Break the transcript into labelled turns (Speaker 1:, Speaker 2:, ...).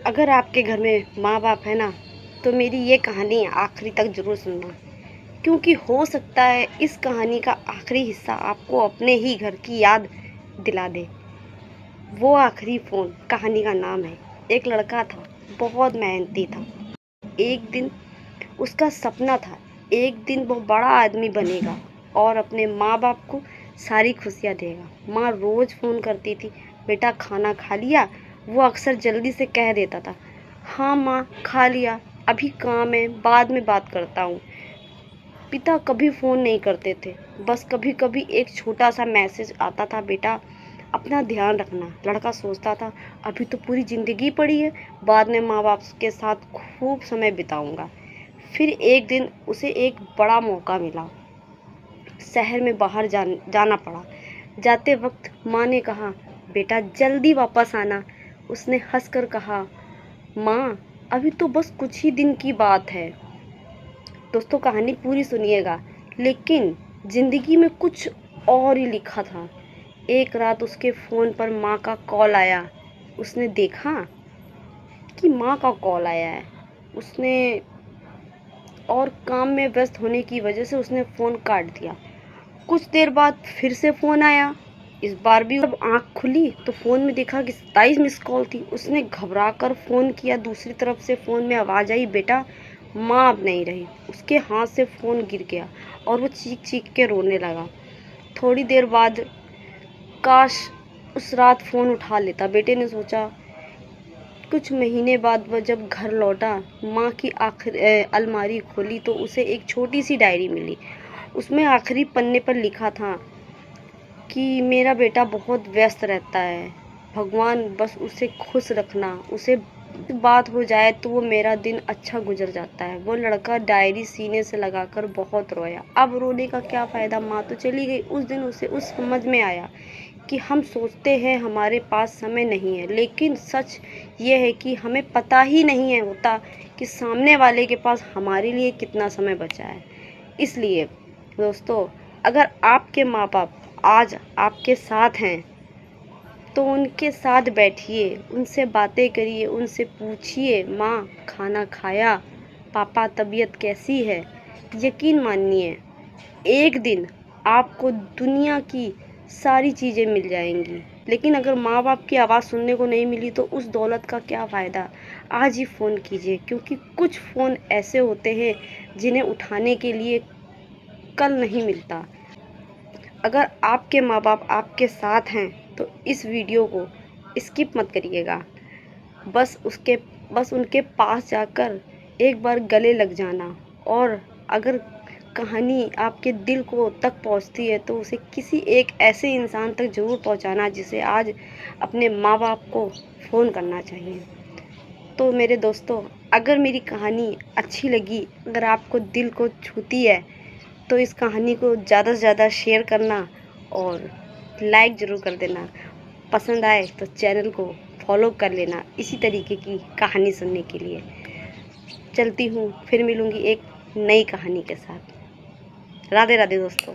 Speaker 1: अगर आपके घर में माँ बाप है ना, तो मेरी ये कहानी आखिरी तक ज़रूर सुनना, क्योंकि हो सकता है इस कहानी का आखिरी हिस्सा आपको अपने ही घर की याद दिला दे। वो आखिरी फ़ोन कहानी का नाम है। एक लड़का था, बहुत मेहनती था। एक दिन उसका सपना था, एक दिन वो बड़ा आदमी बनेगा और अपने माँ बाप को सारी खुशियाँ देगा। माँ रोज़ फ़ोन करती थी, बेटा खाना खा लिया? वो अक्सर जल्दी से कह देता था, हाँ माँ खा लिया, अभी काम है, बाद में बात करता हूँ। पिता कभी फ़ोन नहीं करते थे, बस कभी कभी एक छोटा सा मैसेज आता था, बेटा अपना ध्यान रखना। लड़का सोचता था, अभी तो पूरी ज़िंदगी पड़ी है, बाद में माँ बाप के साथ खूब समय बिताऊंगा। फिर एक दिन उसे एक बड़ा मौका मिला। शहर में बाहर जाना पड़ा। जाते वक्त माँ ने कहा, बेटा जल्दी वापस आना। उसने हंसकर कहा, माँ अभी तो बस कुछ ही दिन की बात है। दोस्तों कहानी पूरी सुनिएगा, लेकिन ज़िंदगी में कुछ और ही लिखा था। एक रात उसके फ़ोन पर माँ का कॉल आया। उसने देखा कि माँ का कॉल आया है। उसने और काम में व्यस्त होने की वजह से उसने फ़ोन काट दिया। कुछ देर बाद फिर से फ़ोन आया। इस बार भी जब आँख खुली तो फ़ोन में देखा कि 27 मिस कॉल थी। उसने घबरा कर फ़ोन किया। दूसरी तरफ से फ़ोन में आवाज़ आई, बेटा माँ अब नहीं रही। उसके हाथ से फ़ोन गिर गया और वो चीख चीख के रोने लगा। थोड़ी देर बाद काश उस रात फ़ोन उठा लेता, बेटे ने सोचा। कुछ महीने बाद वह जब घर लौटा, माँ की अलमारी खोली तो उसे एक छोटी सी डायरी मिली। उसमें आखिरी पन्ने पर लिखा था कि मेरा बेटा बहुत व्यस्त रहता है, भगवान बस उसे खुश रखना, उसे बात हो जाए तो वो मेरा दिन अच्छा गुजर जाता है। वो लड़का डायरी सीने से लगाकर बहुत रोया। अब रोने का क्या फ़ायदा, माँ तो चली गई। उस दिन उसे समझ में आया कि हम सोचते हैं हमारे पास समय नहीं है, लेकिन सच ये है कि हमें पता ही नहीं है होता कि सामने वाले के पास हमारे लिए कितना समय बचा है। इसलिए दोस्तों, अगर आपके माँ बाप आज आपके साथ हैं तो उनके साथ बैठिए, उनसे बातें करिए, उनसे पूछिए, माँ खाना खाया, पापा तबीयत कैसी है। यकीन मानिए, एक दिन आपको दुनिया की सारी चीज़ें मिल जाएंगी। लेकिन अगर माँ बाप की आवाज़ सुनने को नहीं मिली तो उस दौलत का क्या फ़ायदा। आज ही फ़ोन कीजिए, क्योंकि कुछ फ़ोन ऐसे होते हैं जिन्हें उठाने के लिए कल नहीं मिलता। अगर आपके माँ बाप आपके साथ हैं तो इस वीडियो को स्किप मत करिएगा। बस उनके पास जाकर एक बार गले लग जाना। और अगर कहानी आपके दिल को तक पहुंचती है तो उसे किसी एक ऐसे इंसान तक ज़रूर पहुंचाना जिसे आज अपने माँ बाप को फ़ोन करना चाहिए। तो मेरे दोस्तों, अगर मेरी कहानी अच्छी लगी, अगर आपको दिल को छूती है, तो इस कहानी को ज़्यादा से ज़्यादा शेयर करना और लाइक ज़रूर कर देना। पसंद आए तो चैनल को फॉलो कर लेना इसी तरीके की कहानी सुनने के लिए। चलती हूँ, फिर मिलूँगी एक नई कहानी के साथ। राधे राधे दोस्तों।